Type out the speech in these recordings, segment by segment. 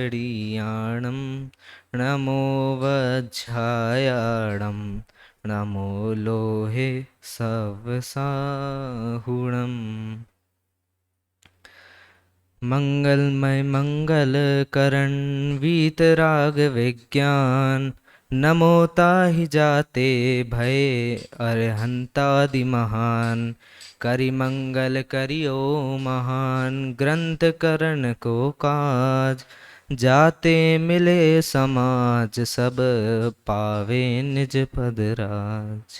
णं नमो वज्झायाणं नमो लोहे सवसाहुणम्। मंगलमय मंगल करण वीतराग विज्ञान नमो ताहि जाते भय अरहंतादि महान। करि मंगल करियो महान ग्रंथ करण को काज जाते मिले समाज सब पावे निज पद राज।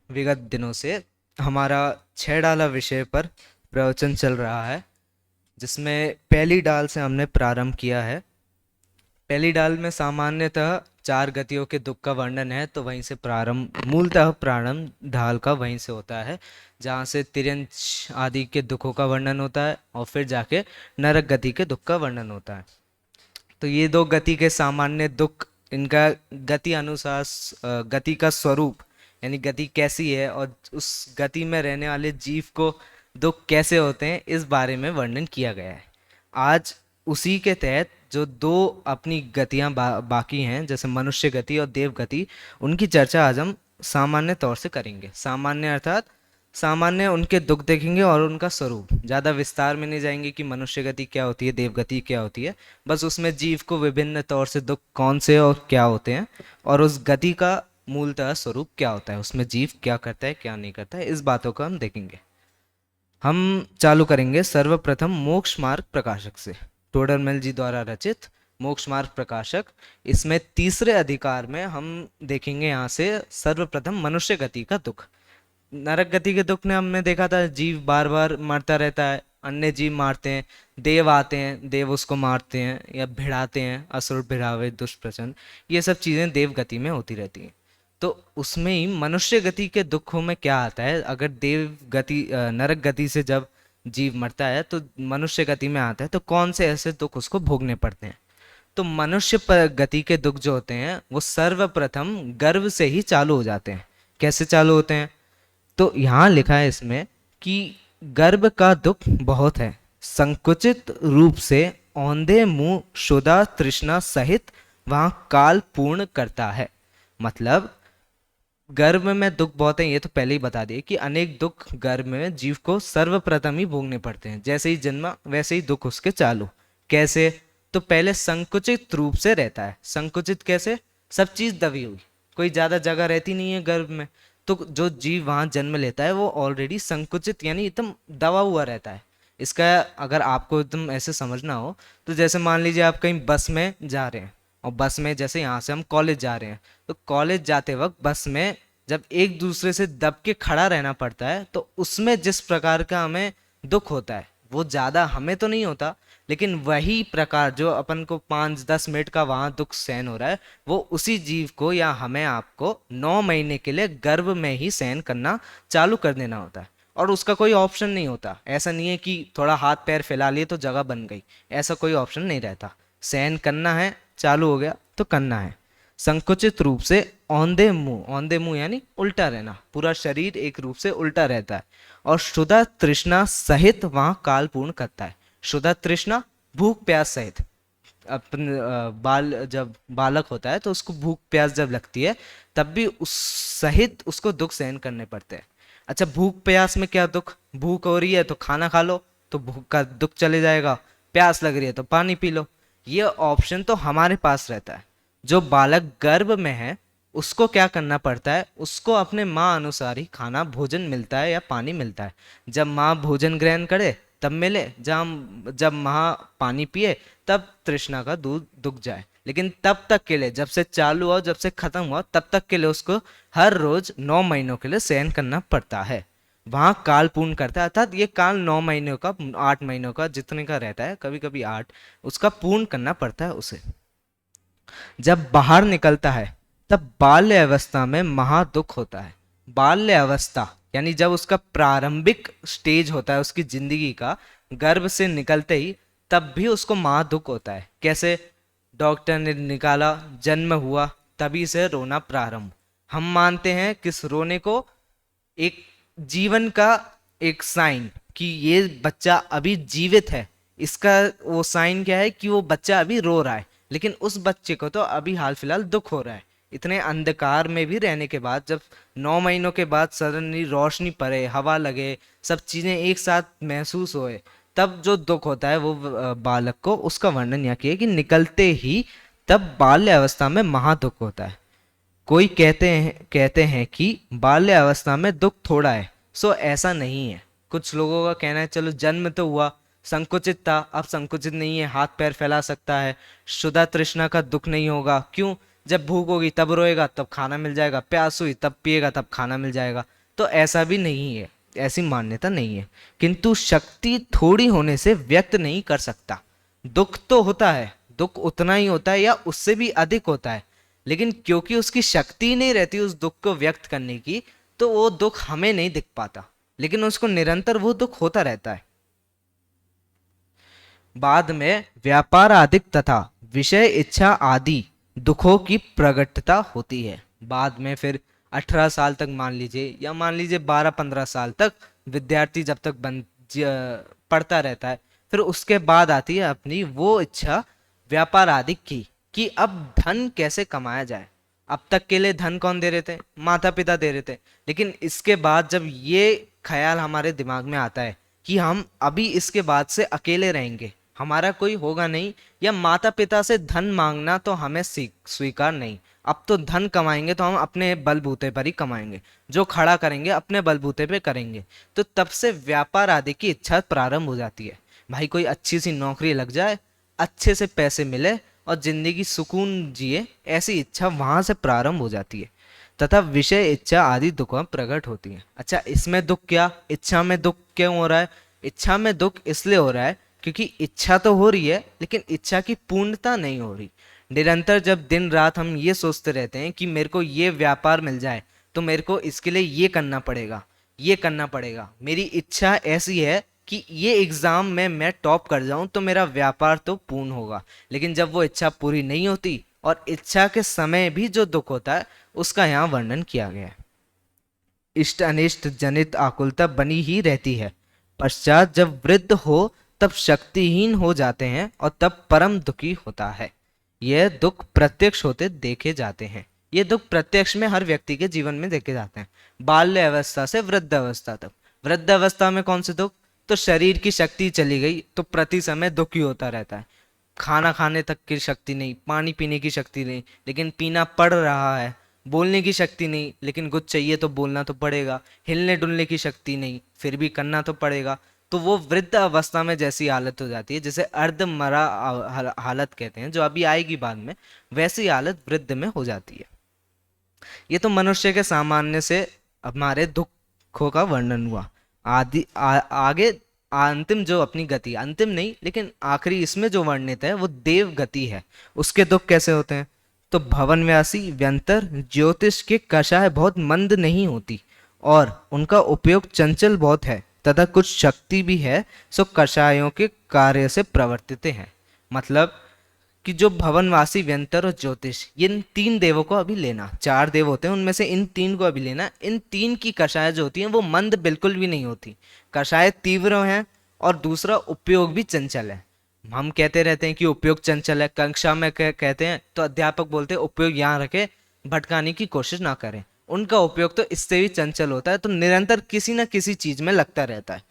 विगत दिनों से हमारा 6 डाला विषय पर प्रवचन चल रहा है, जिसमें पहली डाल से हमने प्रारंभ किया है। पहली डाल में सामान्यतः 4 गतियों के दुख का वर्णन है, तो वहीं से प्रारंभ, मूलतः प्रारंभ ढाल का वहीं से होता है, जहाँ से तिर्यंच आदि के दुखों का वर्णन होता है और फिर जाके नरक गति के दुख का वर्णन होता है। तो ये 2 गति के सामान्य दुख, इनका गति अनुसार गति का स्वरूप यानी गति कैसी है और उस गति में रहने वाले जीव को दुख कैसे होते हैं, इस बारे में वर्णन किया गया है। आज उसी के तहत जो 2 अपनी गतियां बाकी हैं, जैसे मनुष्य गति और देव गति, उनकी चर्चा आज हम सामान्य तौर से करेंगे। सामान्य अर्थात सामान्य उनके दुख देखेंगे और उनका स्वरूप, ज़्यादा विस्तार में नहीं जाएंगे कि मनुष्य गति क्या होती है, देव गति क्या होती है। बस उसमें जीव को विभिन्न तौर से दुख कौन से और क्या होते हैं, और उस गति का मूलतः स्वरूप क्या होता है, उसमें जीव क्या करता है क्या नहीं करता है, इस बातों को हम देखेंगे। हम चालू करेंगे सर्वप्रथम मोक्ष मार्ग प्रकाशक से, टोडरमल जी द्वारा रचित मोक्ष मार्ग प्रकाशक। इसमें तीसरे अधिकार में हम देखेंगे यहाँ से सर्वप्रथम मनुष्य गति का दुख। नरक गति के दुख ने हमने देखा था, जीव बार बार मरता रहता है, अन्य जीव मारते हैं, देव आते हैं, देव उसको मारते हैं या भिड़ाते हैं, असुर भिड़ावे दुष्ट प्रचंड, ये सब चीज़ें देव गति में होती रहती हैं। तो उसमें ही मनुष्य गति के दुखों में क्या आता है, अगर देव गति नरक गति से जब जीव मरता है तो मनुष्य गति में आता है, तो कौन से ऐसे दुख उसको भोगने पड़ते हैं। तो मनुष्य गति के दुख जो होते हैं वो सर्वप्रथम गर्भ से ही चालू हो जाते हैं। कैसे चालू होते हैं, तो यहाँ लिखा है इसमें कि गर्भ का दुख बहुत है, संकुचित रूप से औंधे मुंह शुदा तृष्णा सहित वहां काल पूर्ण करता है। मतलब गर्भ में दुख बहुत है, ये तो पहले ही बता दिए कि अनेक दुख गर्भ में जीव को सर्वप्रथम ही भोगने पड़ते हैं। जैसे ही जन्मा वैसे ही दुख उसके चालू। कैसे, तो पहले संकुचित रूप से रहता है। संकुचित कैसे, सब चीज दबी हुई, कोई ज्यादा जगह रहती नहीं है गर्भ में, तो जो जीव वहां जन्म लेता है वो ऑलरेडी संकुचित यानी एकदम दबा हुआ रहता है। इसका अगर आपको एकदम ऐसे समझना हो तो जैसे मान लीजिए आप कहीं बस में जा रहे हैं, और बस में जैसे यहाँ से हम कॉलेज जा रहे हैं, तो कॉलेज जाते वक्त बस में जब एक दूसरे से दब के खड़ा रहना पड़ता है, तो उसमें जिस प्रकार का हमें दुख होता है वो ज़्यादा हमें तो नहीं होता, लेकिन वही प्रकार जो अपन को 5-10 मिनट का वहाँ दुख सहन हो रहा है, वो उसी जीव को या हमें आपको 9 महीने के लिए गर्भ में ही सहन करना चालू कर देना होता है। और उसका कोई ऑप्शन नहीं होता। ऐसा नहीं है कि थोड़ा हाथ पैर फैला लिए तो जगह बन गई, ऐसा कोई ऑप्शन नहीं रहता। सहन करना है, चालू हो गया तो करना है। संकुचित रूप से औंधे मुंह यानी उल्टा रहना, पूरा शरीर एक रूप से उल्टा रहता है। और शुदा तृष्णा सहित वहां काल पूर्ण करता है। शुदा तृष्णा भूख प्यास सहित, अपन जब बालक होता है तो उसको भूख प्यास जब लगती है तब भी उस सहित उसको दुख सहन करने पड़ते हैं। अच्छा, भूख प्यास में क्या दुख, भूख हो रही है तो खाना खा लो तो भूख का दुख चले जाएगा, प्यास लग रही है तो पानी पी लो, ये ऑप्शन तो हमारे पास रहता है। जो बालक गर्भ में है उसको क्या करना पड़ता है, उसको अपने माँ अनुसार ही खाना भोजन मिलता है या पानी मिलता है। जब माँ भोजन ग्रहण करे तब मिले, जब माँ पानी पिए तब तृष्णा का दूध दुख जाए। लेकिन तब तक के लिए, जब से चालू हुआ जब से खत्म हुआ तब तक के लिए उसको हर रोज 9 महीनों के लिए सहन करना पड़ता है। वहां काल पूर्ण करता है, अर्थात ये काल 9 महीनों का 8 महीनों का जितने का रहता है, कभी कभी 8, उसका पूर्ण करना पड़ता है उसे। जब बाहर निकलता है तब बाल्य अवस्था में महादुख होता है। बाल्य अवस्था यानी जब उसका प्रारंभिक स्टेज होता है उसकी जिंदगी का, गर्भ से निकलते ही, तब भी उसको महादुख होता है। कैसे, डॉक्टर ने निकाला, जन्म हुआ, तभी से रोना प्रारंभ। हम मानते हैं किस रोने को, एक जीवन का एक साइन कि ये बच्चा अभी जीवित है, इसका वो साइन क्या है कि वो बच्चा अभी रो रहा है, लेकिन उस बच्चे को तो अभी हाल फिलहाल दुख हो रहा है। इतने अंधकार में भी रहने के बाद जब 9 महीनों के बाद सडनली रोशनी पड़े, हवा लगे, सब चीजें एक साथ महसूस होए, तब जो दुख होता है वो बालक को, उसका वर्णन यहाँ किया कि निकलते ही तब बाल्य अवस्था में महादुख होता है। कोई कहते हैं कि बाल्य अवस्था में दुख थोड़ा है, सो ऐसा नहीं है। कुछ लोगों का कहना है चलो जन्म तो हुआ, संकुचित था, अब संकुचित नहीं है, हाथ पैर फैला सकता है, क्षुधा तृष्णा का दुख नहीं होगा। क्यों? जब भूख होगी तब रोएगा, तब खाना मिल जाएगा, प्यास हुई तब पिएगा, तब खाना मिल जाएगा। तो ऐसा भी नहीं है, ऐसी मान्यता नहीं है। किंतु शक्ति थोड़ी होने से व्यक्त नहीं कर सकता। दुख तो होता है, दुख उतना ही होता है या उससे भी अधिक होता है, लेकिन क्योंकि उसकी शक्ति नहीं रहती उस दुख को व्यक्त करने की, तो वो दुख हमें नहीं दिख पाता, लेकिन उसको निरंतर वो दुख होता रहता है। बाद में व्यापार आदि तथा विषय इच्छा आदि दुखों की प्रकटता होती है। बाद में फिर 18 साल तक मान लीजिए, या मान लीजिए 12-15 साल तक विद्यार्थी जब तक पढ़ता रहता है, फिर उसके बाद आती है अपनी वो इच्छा व्यापार आदि की, कि अब धन कैसे कमाया जाए। अब तक के लिए धन कौन दे रहे थे? माता पिता दे रहे थे। लेकिन इसके बाद जब ये ख्याल हमारे दिमाग में आता है कि हम अभी इसके बाद से अकेले रहेंगे, हमारा कोई होगा नहीं, या माता पिता से धन मांगना तो हमें स्वीकार नहीं, अब तो धन कमाएंगे तो हम अपने बलबूते पर ही कमाएंगे, जो खड़ा करेंगे अपने बलबूते पे करेंगे। तो तब से व्यापार आदि की इच्छा प्रारंभ हो जाती है। भाई कोई अच्छी सी नौकरी लग जाए, अच्छे से पैसे मिले और जिंदगी सुकून जिए, ऐसी इच्छा वहां से प्रारंभ हो जाती है। तथा विषय इच्छा आदि दुख प्रकट होती है। अच्छा, इसमें दुख क्या, इच्छा में दुख क्यों हो रहा है? इच्छा में दुख इसलिए हो रहा है क्योंकि इच्छा तो हो रही है, लेकिन इच्छा की पूर्णता नहीं हो रही। निरंतर जब दिन रात हम ये सोचते रहते हैं कि मेरे को ये व्यापार मिल जाए, तो मेरे को इसके लिए ये करना पड़ेगा, ये करना पड़ेगा, मेरी इच्छा ऐसी है कि ये एग्जाम में मैं टॉप कर जाऊं तो मेरा व्यापार तो पूर्ण होगा। लेकिन जब वो इच्छा पूरी नहीं होती, और इच्छा के समय भी जो दुख होता है, उसका यहाँ वर्णन किया गया है। इष्ट अनिष्ट जनित आकुलता बनी ही रहती है। पश्चात जब वृद्ध हो तब शक्तिहीन हो जाते हैं और तब परम दुखी होता है। यह दुख प्रत्यक्ष होते देखे जाते हैं। ये दुख प्रत्यक्ष में हर व्यक्ति के जीवन में देखे जाते हैं, बाल्य अवस्था से वृद्ध अवस्था तक। वृद्ध अवस्था में कौन से दुख? तो शरीर की शक्ति चली गई तो प्रति समय दुखी होता रहता है। खाना खाने तक की शक्ति नहीं, पानी पीने की शक्ति नहीं, लेकिन पीना पड़ रहा है। बोलने की शक्ति नहीं, लेकिन कुछ चाहिए तो बोलना तो पड़ेगा। हिलने डुलने की शक्ति नहीं, फिर भी करना तो पड़ेगा। तो वो वृद्ध अवस्था में जैसी हालत हो जाती है, जिसे अर्ध मरा हालत कहते हैं, जो अभी आएगी बाद में, वैसी हालत वृद्ध में हो जाती है। ये तो मनुष्य के सामान्य से हमारे दुखों का वर्णन हुआ। आगे अंतिम जो अपनी गति, अंतिम नहीं लेकिन आखिरी इसमें जो वर्णित है वो देव गति है। उसके दुख कैसे होते हैं? तो भवनव्यासी व्यंतर ज्योतिष के कषाय बहुत मंद नहीं होती, और उनका उपयोग चंचल बहुत है, तथा कुछ शक्ति भी है, सो कषायों के कार्य से प्रवर्तित हैं। मतलब कि जो भवनवासी व्यंतर और ज्योतिष, इन 3 देवों को अभी लेना, 4 देव होते हैं, उनमें से इन 3 को अभी लेना। इन 3 की कषाय जो होती है वो मंद बिल्कुल भी नहीं होती, कषाय तीव्र हैं, और दूसरा उपयोग भी चंचल है। हम कहते रहते हैं कि उपयोग चंचल है, कक्षा में कहते हैं तो अध्यापक बोलते हैं उपयोग यहाँ रखे, भटकाने की कोशिश ना करें। उनका उपयोग तो इससे भी चंचल होता है, तो निरंतर किसी न किसी चीज में लगता रहता है।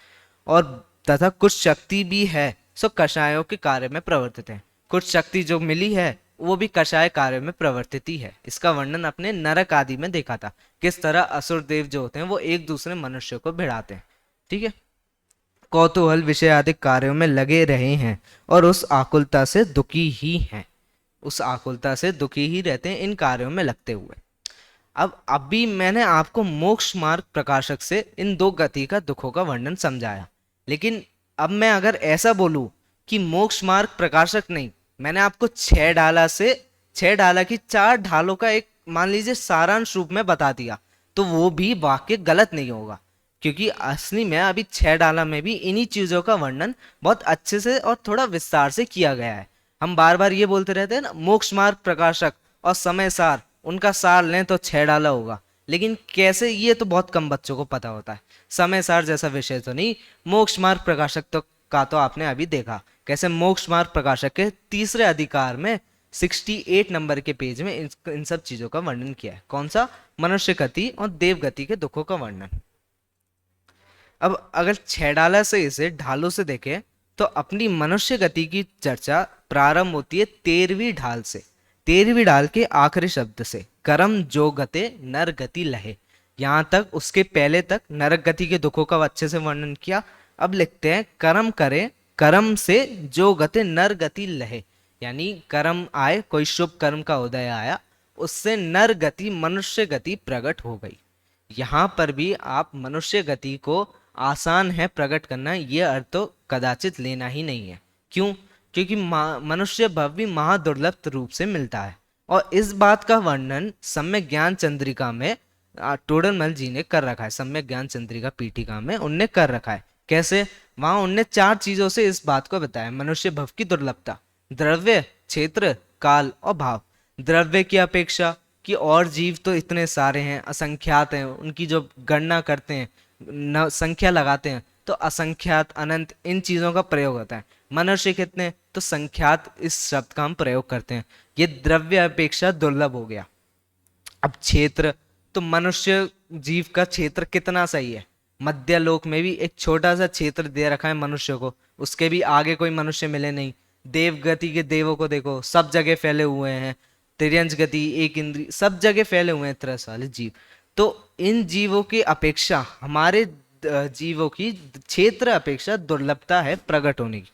और तथा कुछ शक्ति भी है, सो कषायों के कार्य में प्रवर्तित है। कुछ शक्ति जो मिली है वो भी कषाय कार्य में प्रवर्तित ही है। इसका वर्णन अपने नरक आदि में देखा था, किस तरह असुर देव जो होते हैं वो एक दूसरे मनुष्य को भिड़ाते हैं। ठीक है, कौतूहल विषय आदि कार्यों में लगे रहे हैं और उस आकुलता से दुखी ही हैं, उस आकुलता से दुखी ही रहते हैं इन कार्यों में लगते हुए। अब अभी मैंने आपको मोक्ष मार्ग प्रकाशक से इन 2 गति का दुखों का वर्णन समझाया, लेकिन अब मैं अगर ऐसा बोलूं कि मोक्ष मार्ग प्रकाशक नहीं, मैंने आपको 6 डाला की 4 ढालों का एक मान लीजिए सारांश रूप में बता दिया, तो वो भी वाक्य गलत नहीं होगा, क्योंकि असली में अभी 6 डाला में भी इन्हीं चीजों का वर्णन बहुत अच्छे से और थोड़ा विस्तार से किया गया है। हम बार बार ये बोलते रहते हैं ना, मोक्ष मार्ग प्रकाशक और समय सार, उनका सार लें तो 6 डाला होगा, लेकिन कैसे, ये तो बहुत कम बच्चों को पता होता है। समय सार जैसा विषय तो नहीं। मोक्ष मार्ग प्रकाशक तो का तो आपने अभी देखा, कैसे मोक्ष मार्ग प्रकाशक के तीसरे अधिकार में 68 नंबर के पेज में इन सब चीजों का वर्णन किया है। कौन सा? मनुष्य गति और देव गति के दुखों का वर्णन। अब अगर छह डाला से इसे ढालों से देखें तो अपनी मनुष्य गति की चर्चा प्रारंभ होती है 13वीं ढाल से। 13वीं ढाल के आखिरी शब्द से, कर्म जो गते नर गति लहे। यहां तक, उसके पहले तक नरक गति के दुखों का अच्छे से वर्णन किया। अब लिखते हैं, कर्म करे, कर्म से जो गते नर गति लहे। यानी कर्म आए, कोई शुभ कर्म का उदय आया, उससे नर गति, मनुष्य गति प्रकट हो गई। यहां पर भी आप मनुष्य गति को आसान है प्रकट करना, ये अर्थ तो कदाचित लेना ही नहीं है। क्यों? क्योंकि मनुष्य भव भी महादुर्लभ रूप से मिलता है। और इस बात का वर्णन सम्यक ज्ञान चंद्रिका में टोडरमल जी ने कर रखा है। सम्यक ज्ञान चंद्रिका पीठिका में उनने कर रखा है। कैसे? वहां उनने 4 चीजों से इस बात को बताया, मनुष्य भव की दुर्लभता, द्रव्य, क्षेत्र, काल और भाव। द्रव्य की अपेक्षा कि और जीव तो इतने सारे हैं, असंख्यात हैं, उनकी जो गणना करते हैं, संख्या लगाते हैं तो असंख्यात, अनंत, इन चीजों का प्रयोग होता है। मनुष्य कितने? तो संख्यात, इस शब्द का हम प्रयोग करते हैं। ये द्रव्य अपेक्षा दुर्लभ हो गया। अब क्षेत्र, तो मनुष्य जीव का क्षेत्र कितना सही है? मध्य लोक में भी एक छोटा सा क्षेत्र दे रखा है मनुष्य को, उसके भी आगे कोई मनुष्य मिले नहीं। देव गति के देवों को देखो, सब जगह फैले हुए हैं। तिर्यंच गति, एक इंद्री, सब जगह फैले हुए हैं त्रस वाले जीव। तो इन जीवों की अपेक्षा हमारे जीवों की क्षेत्र अपेक्षा दुर्लभता है प्रकट होने की।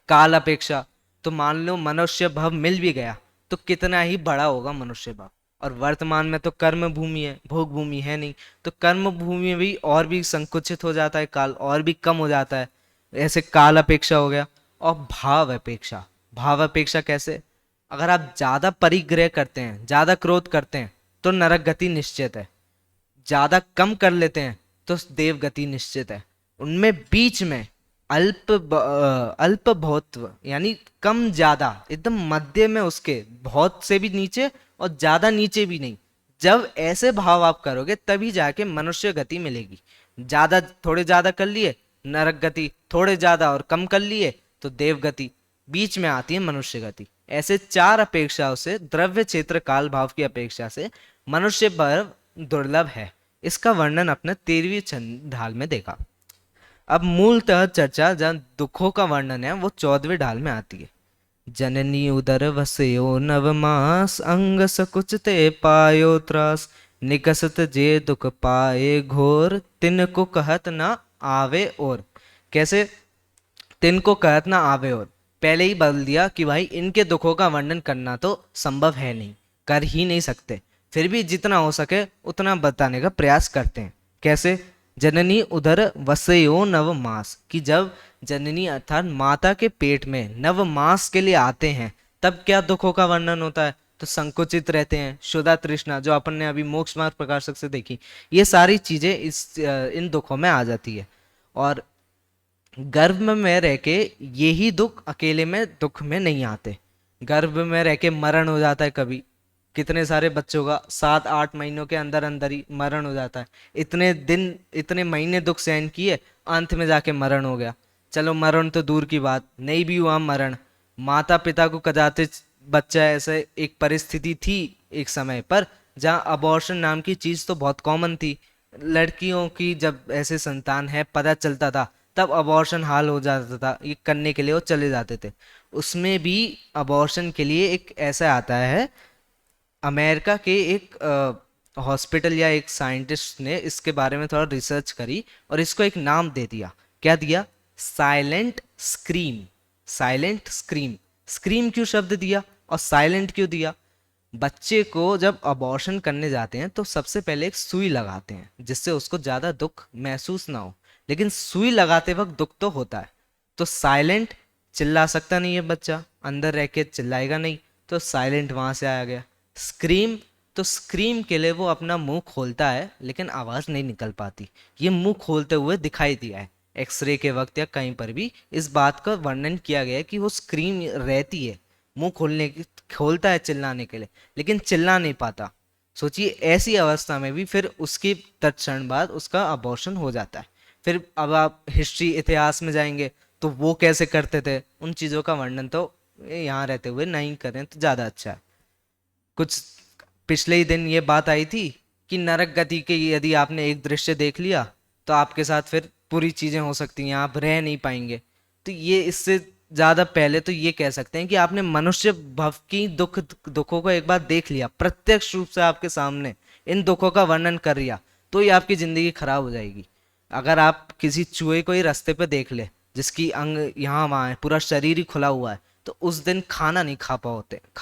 काल अपेक्षा, तो मान लो मनुष्य भव मिल भी गया तो कितना ही बड़ा होगा मनुष्य भव। और वर्तमान में तो कर्म भूमि है, भोग भूमि है नहीं, तो कर्म भूमि में भी और भी संकुचित हो जाता है काल, और भी कम हो जाता है। ऐसे काल अपेक्षा हो गया। और भाव अपेक्षा, भाव अपेक्षा कैसे? अगर आप ज्यादा परिग्रह करते हैं, ज्यादा क्रोध करते हैं तो नरक गति निश्चित है। ज्यादा कम कर लेते हैं तो देव गति निश्चित है। उनमें बीच में अल्प बहुत्व, यानी कम ज्यादा, एकदम मध्य में, उसके बहुत से भी नीचे और ज्यादा नीचे भी नहीं। जब ऐसे भाव आप करोगे तभी जाके मनुष्य गति मिलेगी। ज्यादा, थोड़े ज्यादा कर लिए नरक गति, थोड़े ज्यादा और कम कर लिए तो देव गति, बीच में आती है मनुष्य गति। ऐसे 4 अपेक्षाओं से, द्रव्य, क्षेत्र, काल, भाव की अपेक्षा से मनुष्य भव दुर्लभ है। इसका वर्णन अपने 13वीं ढाल में देखा। अब मूलतः चर्चा जहाँ दुखों का वर्णन है वो 14वीं ढाल में आती है। जननी उदर वसयो नवमास, अंग सकुचते पायो त्रास, निकसत जे दुख पाए घोर, तिनको कहत ना आवे और। कैसे? तिनको कहत ना आवे और, पहले ही बदल दिया कि भाई इनके दुखों का वर्णन करना तो संभव है नहीं, कर ही नहीं सकते। फिर भी जितना हो सके उतना बताने का प्रयास करते हैं। कैसे? जननी उदर वसयो नव मास, कि जब जननी अर्थात माता के पेट में नव मास के लिए आते हैं तब क्या दुखों का वर्णन होता है? तो संकुचित रहते हैं, शुदा तृष्णा, जो अपन ने अभी मोक्ष मार्ग प्रकाशक से देखी, ये सारी चीजें इन दुखों में आ जाती है। और गर्भ में रह के यही दुख अकेले में दुख में नहीं आते। गर्भ में रह के मरण हो जाता है कभी, कितने सारे बच्चों का 7-8 महीनों के अंदर अंदर ही मरण हो जाता है। इतने दिन, इतने महीने दुख सहन किए, अंत में जाके मरण हो गया। चलो मरण तो दूर की बात, नहीं भी हुआ मरण, माता पिता को कदाते बच्चा, ऐसे एक परिस्थिति थी एक समय पर जहाँ अबॉर्शन नाम की चीज तो बहुत कॉमन थी। लड़कियों की जब ऐसे संतान है पता चलता था तब अबॉर्शन हाल हो जाता था, ये करने के लिए वो चले जाते थे। उसमें भी अबॉर्शन के लिए एक ऐसा आता है, अमेरिका के एक हॉस्पिटल या एक साइंटिस्ट ने इसके बारे में थोड़ा रिसर्च करी और इसको एक नाम दे दिया। क्या दिया? Silent scream. Silent scream. Scream क्यों शब्द दिया और साइलेंट क्यों दिया? बच्चे को जब अबॉर्शन करने जाते हैं तो सबसे पहले एक सुई लगाते हैं जिससे उसको ज्यादा दुख महसूस ना हो, लेकिन सुई लगाते वक्त दुख तो होता है। तो साइलेंट, चिल्ला सकता नहीं है बच्चा, अंदर रह के चिल्लाएगा नहीं, तो साइलेंट वहां से आया गया। स्क्रीम, तो स्क्रीम के लिए वो अपना मुंह खोलता है लेकिन आवाज नहीं निकल पाती, ये मुंह खोलते हुए दिखाई दिया है। एक्सरे के वक्त या कहीं पर भी इस बात का वर्णन किया गया है कि वो स्क्रीम रहती है, मुंह खोलने की, खोलता है चिल्लाने के लिए लेकिन चिल्ला नहीं पाता। सोचिए ऐसी अवस्था में भी फिर उसके तत्क्षण बाद उसका अबॉर्शन हो जाता है। फिर अब आप हिस्ट्री इतिहास में जाएंगे तो वो कैसे करते थे, उन चीज़ों का वर्णन तो यहाँ रहते हुए नहीं करें तो ज़्यादा अच्छा है। कुछ पिछले ही दिन ये बात आई थी कि नरक गति के यदि आपने एक दृश्य देख लिया तो आपके साथ फिर पूरी चीज़ें हो सकती हैं, आप रह नहीं पाएंगे। तो ये इससे ज़्यादा पहले तो ये कह सकते हैं कि आपने मनुष्य भव की दुखों को एक बार देख लिया, प्रत्यक्ष रूप से आपके सामने इन दुखों का वर्णन कर लिया, तो ये आपकी ज़िंदगी खराब हो जाएगी। अगर आप किसी चूहे को ही रास्ते पे देख ले जिसकी अंग यहाँ वहाँ है, पूरा शरीर ही खुला हुआ है, तो उस दिन खाना नहीं खा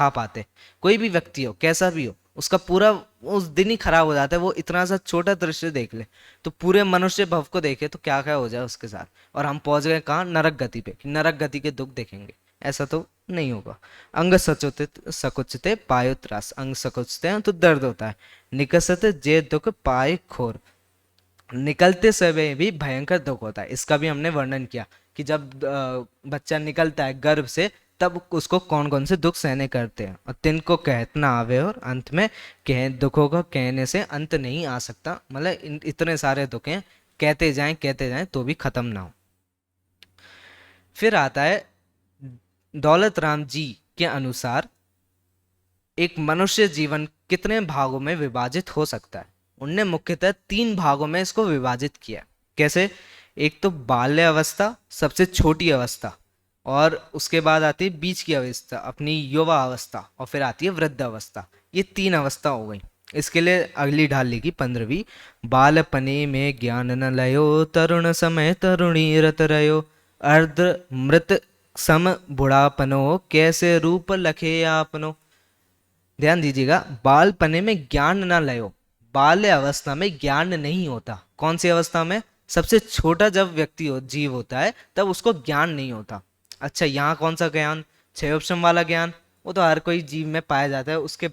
पाते। कोई भी व्यक्ति हो कैसा भी हो, उसका पूरा उस दिन ही खराब हो जाता है। वो इतना सा छोटा दृश्य देख ले तो पूरे मनुष्य भव को देखे तो क्या क्या हो जाए उसके साथ। और हम पहुंच गए कहाँ, नरक गति पे, कि नरक गति के दुख देखेंगे। ऐसा तो नहीं होगा। अंग सचुते सकुचते पायुत्रास, अंग सकुचते हैं तो दर्द होता है। निकसत जे दुख पाए खोर, निकलते समय भी भयंकर दुख होता है। इसका भी हमने वर्णन किया कि जब बच्चा निकलता है गर्भ से तब उसको कौन कौन से दुख सहने करते हैं। और तिनको कहत ना आवे और अंत में कह, दुखों का कहने से अंत नहीं आ सकता। मतलब इतने सारे दुख हैं, कहते जाएं तो भी खत्म ना हो। फिर आता है दौलत राम जी के अनुसार एक मनुष्य जीवन कितने भागों में विभाजित हो सकता है। उनने मुख्यतः 3 भागों में इसको विभाजित किया। कैसे? एक तो बाल्य अवस्था, सबसे छोटी अवस्था, और उसके बाद आती है बीच की अवस्था, अपनी युवा अवस्था, और फिर आती है वृद्ध अवस्था। ये 3 अवस्था हो गई। इसके लिए अगली ढाल लिखी 15वीं, बालपने में ज्ञान न लयो, तरुण समय तरुणी रत रयो, अर्ध मृत सम बुढ़ापनो, कैसे रूप लखे आपनो। ध्यान दीजिएगा, बालपने में ज्ञान ना लयो, बाल्य अवस्था में ज्ञान नहीं होता। कौन सी अवस्था में? सबसे छोटा जब व्यक्ति जीव होता है तब उसको ज्ञान नहीं होता। अच्छा, यहाँ कौन सा ज्ञान? 6 ऑप्शन वाला ज्ञान, वो तो हर कोई जीव में पाया जाता है, उसके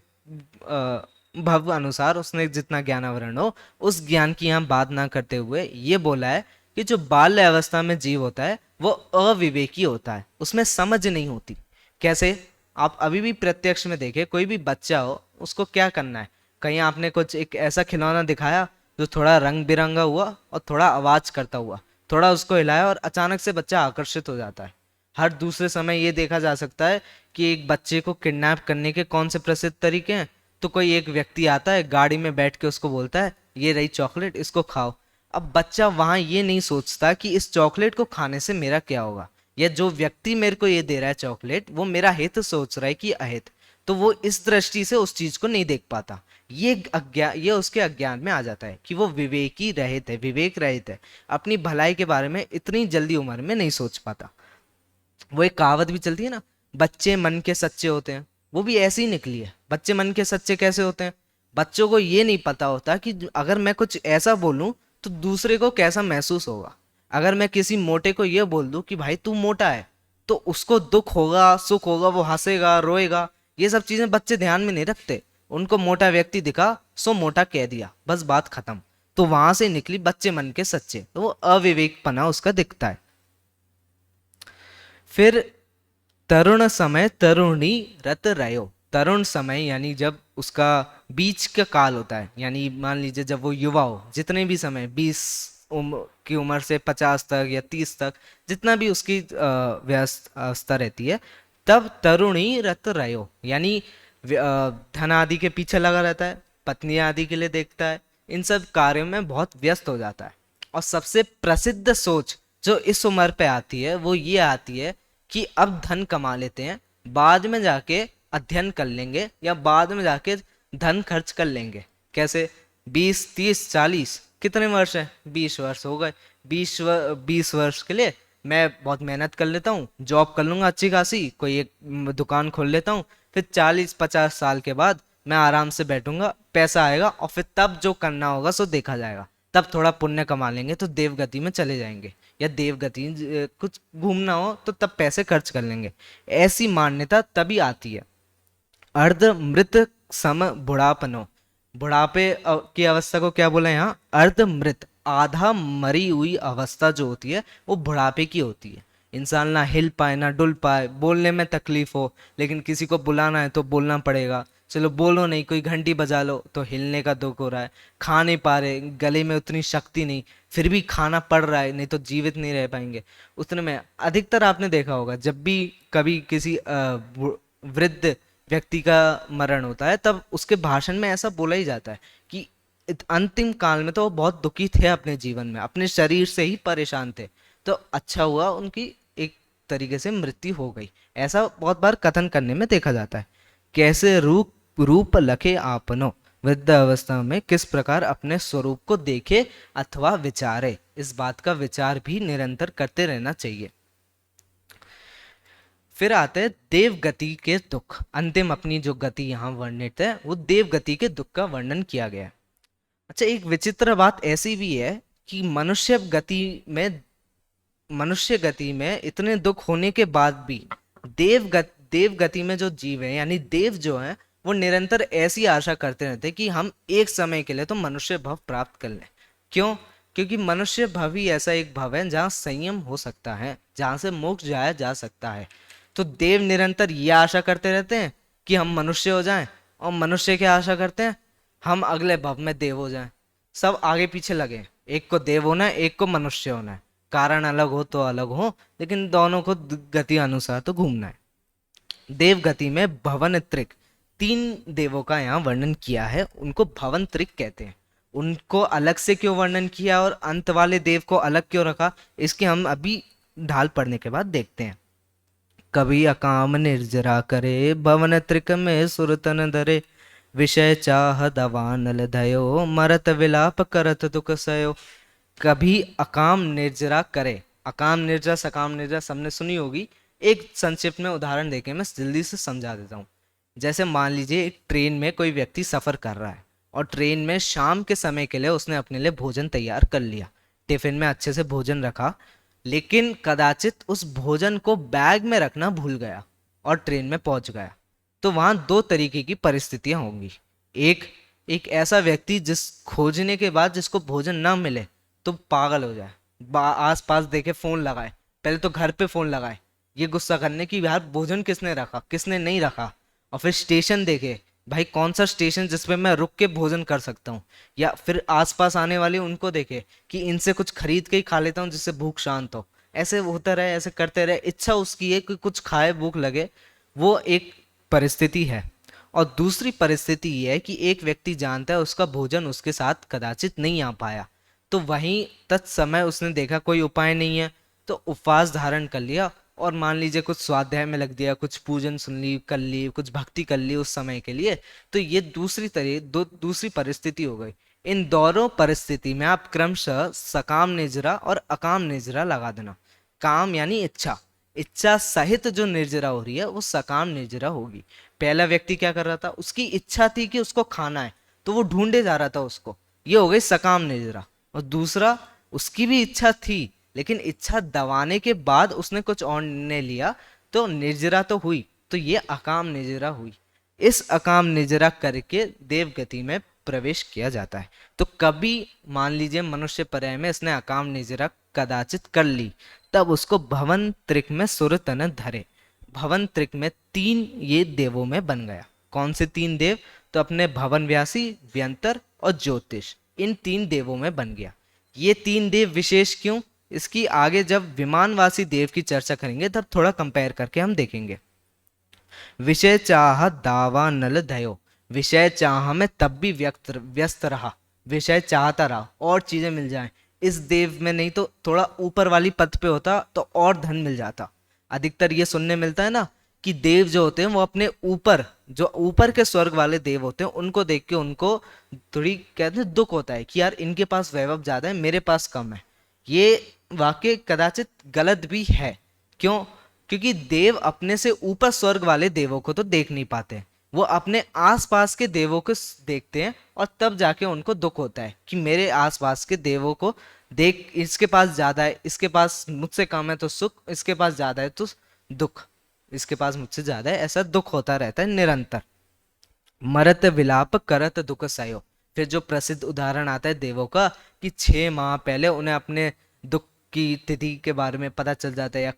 भव अनुसार उसने जितना ज्ञान आवरण हो, उस ज्ञान की यहाँ बात ना करते हुए ये बोला है कि जो बाल्य अवस्था में जीव होता है वो अविवेकी होता है, उसमें समझ नहीं होती। कैसे? आप अभी भी प्रत्यक्ष में देखें, कोई भी बच्चा हो उसको क्या करना है, कहीं आपने कुछ एक ऐसा खिलौना दिखाया जो थोड़ा रंग बिरंगा हुआ और थोड़ा आवाज करता हुआ, थोड़ा उसको हिलाया और अचानक से बच्चा आकर्षित हो जाता है। हर दूसरे समय ये देखा जा सकता है कि एक बच्चे को किडनैप करने के कौन से प्रसिद्ध तरीके हैं। तो कोई एक व्यक्ति आता है, गाड़ी में बैठ के उसको बोलता है ये रही चॉकलेट, इसको खाओ। अब बच्चा वहां ये नहीं सोचता कि इस चॉकलेट को खाने से मेरा क्या होगा, या जो व्यक्ति मेरे को ये दे रहा है चॉकलेट वो मेरा हित सोच रहा है कि अहित। तो वो इस दृष्टि से उस चीज को नहीं देख पाता। ये उसके अज्ञान में आ जाता है कि वो विवेकी रहित है, विवेक रहित है, अपनी भलाई के बारे में इतनी जल्दी उम्र में नहीं सोच पाता। वो एक कहावत भी चलती है ना, बच्चे मन के सच्चे होते हैं, वो भी ऐसे ही निकली है। बच्चे मन के सच्चे कैसे होते हैं? बच्चों को ये नहीं पता होता कि अगर मैं कुछ ऐसा बोलूं तो दूसरे को कैसा महसूस होगा। अगर मैं किसी मोटे को ये बोल दूं कि भाई तू मोटा है, तो उसको दुख होगा, सुख होगा, वो हंसेगा, रोएगा। ये सब चीजें बच्चे ध्यान में नहीं रखते। उनको मोटा व्यक्ति दिखा सो मोटा कह दिया, बस बात खत्म। तो वहां से निकली बच्चे मन के सच्चे, तो वो अविवेकपना उसका दिखता है। फिर तरुण समय तरुणी रत रयो, तरुण समय यानी जब उसका बीच का काल होता है, यानी मान लीजिए जब वो युवा हो, जितने भी समय 20 की उम्र से 50 तक या 30 तक, जितना भी उसकी व्यस्त अवस्था रहती है, तब तरुणी रत रयो, यानी धन आदि के पीछे लगा रहता है, पत्नी आदि के लिए देखता है, इन सब कार्यों में बहुत व्यस्त हो जाता है। और सबसे प्रसिद्ध सोच जो इस उम्र पे आती है वो ये आती है कि अब धन कमा लेते हैं, बाद में जाके अध्ययन कर लेंगे या बाद में जाके धन खर्च कर लेंगे। कैसे? 20 30 40 कितने वर्ष है? 20 वर्ष हो गए। 20 वर्ष के लिए मैं बहुत मेहनत कर लेता हूँ, जॉब कर लूंगा अच्छी खासी, कोई एक दुकान खोल लेता हूँ, फिर 40 50 साल के बाद मैं आराम से बैठूंगा, पैसा आएगा और फिर तब जो करना होगा सो देखा जाएगा। तब थोड़ा पुण्य कमा लेंगे तो देवगति में चले जाएंगे, या देवगति कुछ घूमना हो तो तब पैसे खर्च कर लेंगे। ऐसी मान्यता तभी आती है। अर्ध मृत सम बुढ़ापनो, बुढ़ापे की अवस्था को क्या बोला यहाँ? अर्ध मृत, आधा मरी हुई अवस्था जो होती है वो बुढ़ापे की होती है। इंसान ना हिल पाए ना डुल पाए, बोलने में तकलीफ हो, लेकिन किसी को बुलाना है तो बोलना पड़ेगा, चलो बोलो नहीं, कोई घंटी बजा लो तो हिलने का दुख हो रहा है, खा नहीं पा रहे, गले में उतनी शक्ति नहीं, फिर भी खाना पड़ रहा है, नहीं तो जीवित नहीं रह पाएंगे। उतने में अधिकतर आपने देखा होगा जब भी कभी किसी वृद्ध व्यक्ति का मरण होता है, तब उसके भाषण में ऐसा बोला ही जाता है कि अंतिम काल में तो वो बहुत दुखी थे अपने जीवन में, अपने शरीर से ही परेशान थे, तो अच्छा हुआ उनकी एक तरीके से मृत्यु हो गई। ऐसा बहुत बार कथन करने में देखा जाता है। कैसे रूप रूप लखे आपनो, वृद्ध अवस्था में किस प्रकार अपने स्वरूप को देखे अथवा विचारे, इस बात का विचार भी निरंतर करते रहना चाहिए। फिर आते हैं देव गति के दुख। अंतिम अपनी जो गति यहाँ वर्णित है वो देव गति के दुख का वर्णन किया गया है। अच्छा, एक विचित्र बात ऐसी भी है कि मनुष्य गति में इतने दुख होने के बाद भी देव गति में जो जीव है यानी देव जो है, वो निरंतर ऐसी आशा करते रहते हैं कि हम एक समय के लिए तो मनुष्य भव प्राप्त कर लें। क्यों? क्योंकि मनुष्य भव ही ऐसा एक भव है जहाँ संयम हो सकता है, जहाँ से मोक्ष जाया जा सकता है। तो देव निरंतर ये आशा करते रहते हैं कि हम मनुष्य हो जाएं, और मनुष्य क्या आशा करते हैं, हम अगले भव में देव हो जाएं। सब आगे पीछे लगे, एक को देव होना है, एक को मनुष्य होना है, कारण अलग हो तो अलग हो, लेकिन दोनों को गति अनुसार तो घूमना है। देव गति में भवन त्रिक, 3 देवों का यहाँ वर्णन किया है, उनको भवन त्रिक कहते हैं। उनको अलग से क्यों वर्णन किया और अंत वाले देव को अलग क्यों रखा, इसके हम अभी ढाल पढ़ने के बाद देखते हैं। कभी अकाम निर्जरा करे, भवन त्रिक में सुरतन धरे, विषय चाह दवानल धयो, मरत विलाप करत दुख सयो। कभी अकाम निर्जरा करे, अकाम निर्जरा सकाम निर्जरा सबने सुनी होगी। एक संक्षिप्त में उदाहरण देके मैं जल्दी से समझा देता हूँ। जैसे मान लीजिए एक ट्रेन में कोई व्यक्ति सफर कर रहा है, और ट्रेन में शाम के समय के लिए उसने अपने लिए भोजन तैयार कर लिया, टिफिन में अच्छे से भोजन रखा, लेकिन कदाचित उस भोजन को बैग में रखना भूल गया और ट्रेन में पहुंच गया। तो वहां 2 तरीके की परिस्थितियां होंगी। एक एक ऐसा व्यक्ति जिस खोजने के बाद जिसको भोजन ना मिले तो पागल हो जाए, आस पास देखे, फोन लगाए, पहले तो घर पे फोन लगाए ये गुस्सा करने की यार भोजन किसने रखा किसने नहीं रखा, और फिर स्टेशन देखे, भाई कौन सा स्टेशन जिसपे मैं रुक के भोजन कर सकता हूँ, या फिर आसपास आने वाले उनको देखे कि इनसे कुछ खरीद के ही खा लेता हूँ जिससे भूख शांत हो। ऐसे होता रहे, ऐसे करते रहे, इच्छा उसकी है कि कुछ खाए, भूख लगे, वो एक परिस्थिति है। और दूसरी परिस्थिति ये है कि एक व्यक्ति जानता है उसका भोजन उसके साथ कदाचित नहीं आ पाया, तो वहीं तत्समय उसने देखा कोई उपाय नहीं है, तो उपवास धारण कर लिया, और मान लीजिए कुछ स्वाध्याय में लग दिया, कुछ पूजन सुन ली, कर ली, कुछ भक्ति कर ली उस समय के लिए। तो ये दूसरी परिस्थिति हो गई। इन दोनों परिस्थिति में आप क्रमशः सकाम निजरा और अकाम निजरा लगा देना। काम यानी इच्छा, इच्छा सहित जो निर्जरा हो रही है वो सकाम निर्जरा होगी। पहला व्यक्ति क्या कर रहा था, उसकी इच्छा थी कि उसको खाना है, तो वो ढूंढे जा रहा था उसको, ये हो गई सकाम निर्जरा। और दूसरा, उसकी भी इच्छा थी लेकिन इच्छा दबाने के बाद उसने कुछ और निर्णय लिया, तो निर्जरा तो हुई, तो ये अकाम निर्जरा हुई। इस अकाम निर्जरा करके देव गति में प्रवेश किया जाता है। तो कभी मान लीजिए मनुष्य पर्याय में इसने अकाम निर्जरा कदाचित कर ली, तब उसको भवन त्रिक में सुर तन धरे, भवन त्रिक में 3 ये देवों में बन गया। कौन से 3 देव, तो अपने भवन व्यासी, व्यंतर और ज्योतिष, इन 3 देवों में बन गया। ये 3 देव विशेष क्यों, इसकी आगे जब विमानवासी देव की चर्चा करेंगे तब थोड़ा कंपेयर करके हम देखेंगे। विषय चाह दावा नल दयो, विषय चाह में तब भी व्यस्त रहा, विषय चाहता रहा और चीजें मिल जाएं। इस देव में नहीं तो थोड़ा ऊपर वाली पद पे होता तो और धन मिल जाता। अधिकतर ये सुनने मिलता है ना कि देव जो होते हैं वो अपने ऊपर, जो ऊपर के स्वर्ग वाले देव होते हैं, उनको देख के उनको थोड़ी कहते हैं दुख होता है कि यार इनके पास वैभव ज्यादा है, मेरे पास कम है। ये वाक्य कदाचित गलत भी है। क्यों? क्योंकि देव अपने से ऊपर स्वर्ग वाले देवों को तो देख नहीं पाते, वो अपने आसपास के देवों को देखते हैं, और तब जाके उनको दुख होता है कि मेरे आसपास के देवों को देख, इसके पास ज्यादा है, इसके पास मुझसे कम है तो सुख, इसके पास ज्यादा है तो दुख, इसके पास मुझसे ज्यादा है, ऐसा दुख होता रहता है निरंतर। मरत विलाप करत दुख सयो, फिर जो प्रसिद्ध उदाहरण आता है देवों का कि 6 माह पहले उन्हें अपने दुख की तिथि के बारे में पता चल जाता है, या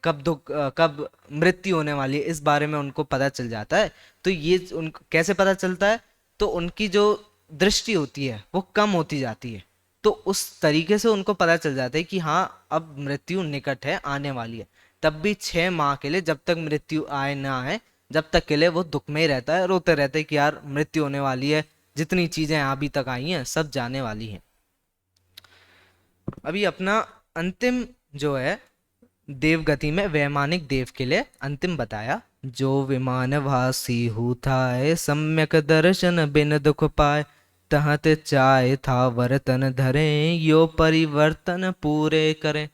कब मृत्यु होने वाली है इस बारे में उनको पता चल जाता है। तो ये उनको कैसे पता चलता है, तो उनकी जो दृष्टि होती है वो कम होती जाती है, तो उस तरीके से उनको पता चल जाता है कि हाँ अब मृत्यु निकट है, आने वाली है। तब भी 6 माह के लिए, जब तक मृत्यु आए ना आए, जब तक के लिए वो दुख में ही रहता है, रोते रहते हैं कि यार मृत्यु होने वाली है, जितनी चीजें अभी तक आई हैं सब जाने वाली हैं। अभी अपना अंतिम जो है देवगति में वैमानिक देव के लिए अंतिम बताया। जो विमान वासी हूता है, सम्यक दर्शन बिन दुख पाए, तहत चाहे था वर्तन धरे, यो परिवर्तन पूरे करें।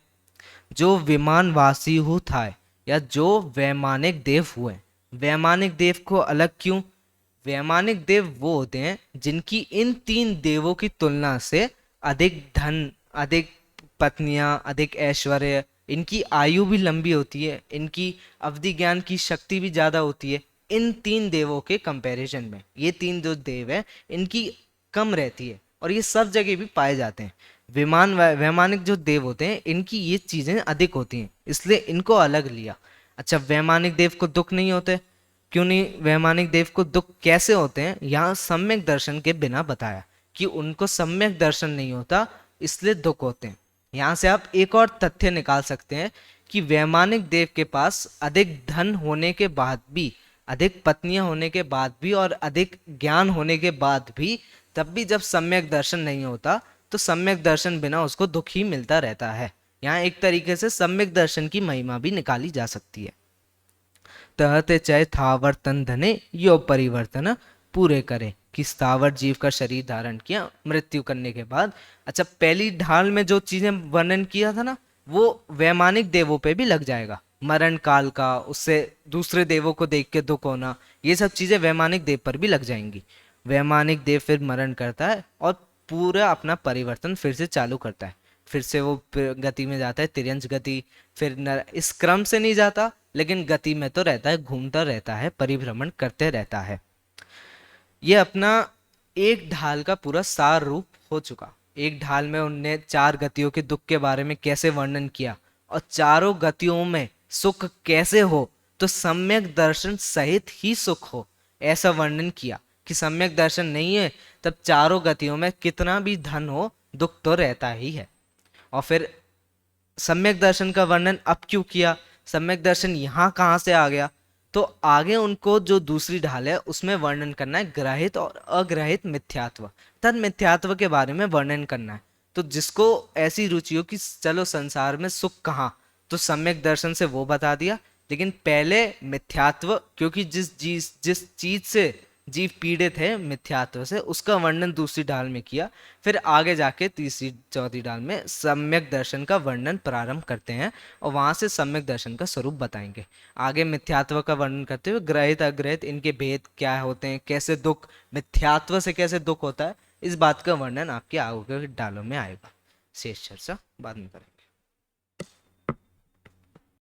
जो विमान वासी हूता है, या जो वैमानिक देव हुए। वैमानिक देव को अलग क्यों? वैमानिक देव वो होते हैं जिनकी इन 3 देवों की तुलना से अधिक धन, अधिक पत्नियां, अधिक ऐश्वर्य, इनकी आयु भी लंबी होती है, इनकी अवधि ज्ञान की शक्ति भी ज्यादा होती है। इन 3 देवों के कंपैरिजन में ये 3 जो देव है इनकी कम रहती है, और ये सब जगह भी पाए जाते हैं। वैमानिक जो देव होते हैं इनकी ये चीजें अधिक होती हैं, इसलिए इनको अलग लिया। अच्छा, वैमानिक देव को दुख नहीं होते? क्यों नहीं? वैमानिक देव को दुख कैसे होते हैं, यहाँ सम्यक दर्शन के बिना बताया कि उनको सम्यक दर्शन नहीं होता, इसलिए दुख होते हैं। यहाँ से आप एक और तथ्य निकाल सकते हैं कि वैमानिक देव के पास अधिक धन होने के बाद भी, अधिक पत्नियां होने के बाद भी, और अधिक ज्ञान होने के बाद भी, तब भी जब सम्यक दर्शन नहीं होता तो सम्यक दर्शन बिना उसको दुख ही मिलता रहता है। यहाँ एक तरीके से सम्यक दर्शन की महिमा भी निकाली जा सकती है। तहते चय थावर्तन धने, यो परिवर्तन पूरे करे, कि स्थावर जीव का शरीर धारण किया मृत्यु करने के बाद। अच्छा, पहली ढाल में जो चीजें वर्णन किया था ना, वो वैमानिक देवों पे भी लग जाएगा। मरण काल का, उससे दूसरे देवों को देख के दुख होना, ये सब चीजें वैमानिक देव पर भी लग जाएंगी। वैमानिक देव फिर मरण करता है और पूरा अपना परिवर्तन फिर से चालू करता है, फिर से वो गति में जाता है, तिर्यंच गति। फिर इस क्रम से नहीं जाता, लेकिन गति में तो रहता है, घूमता रहता है, परिभ्रमण करते रहता है। ये अपना एक ढाल का पूरा सार रूप हो चुका। एक ढाल में उनने 4 गतियों के दुख के बारे में कैसे वर्णन किया, और चारों गतियों में सुख कैसे हो, तो सम्यक दर्शन सहित ही सुख हो, ऐसा वर्णन किया। कि सम्यक दर्शन नहीं है तब चारों गतियों में कितना भी धन हो, दुख तो रहता ही है। और फिर सम्यक दर्शन का वर्णन अब क्यों किया, सम्यक दर्शन यहाँ कहाँ से आ गया, तो आगे उनको जो दूसरी ढाल है उसमें वर्णन करना है ग्रहित और अग्रहित मिथ्यात्व, तद मिथ्यात्व के बारे में वर्णन करना है। तो जिसको ऐसी रुचि हो कि चलो संसार में सुख कहाँ, तो सम्यक दर्शन से वो बता दिया। लेकिन पहले मिथ्यात्व, क्योंकि जिस चीज से जीव पीड़ित है मिथ्यात्व से, उसका वर्णन दूसरी ढाल में किया। फिर आगे जाके तीसरी चौथी ढाल में सम्यक दर्शन का वर्णन प्रारंभ करते हैं, और वहां से सम्यक दर्शन का स्वरूप बताएंगे। आगे मिथ्यात्व का वर्णन करते हुए ग्रहित अग्रहित इनके भेद क्या होते हैं, कैसे दुख, मिथ्यात्व से कैसे दुख होता है, इस बात का वर्णन आपके आगे डालों में आएगा। शेष चर्चा बाद में करेंगे।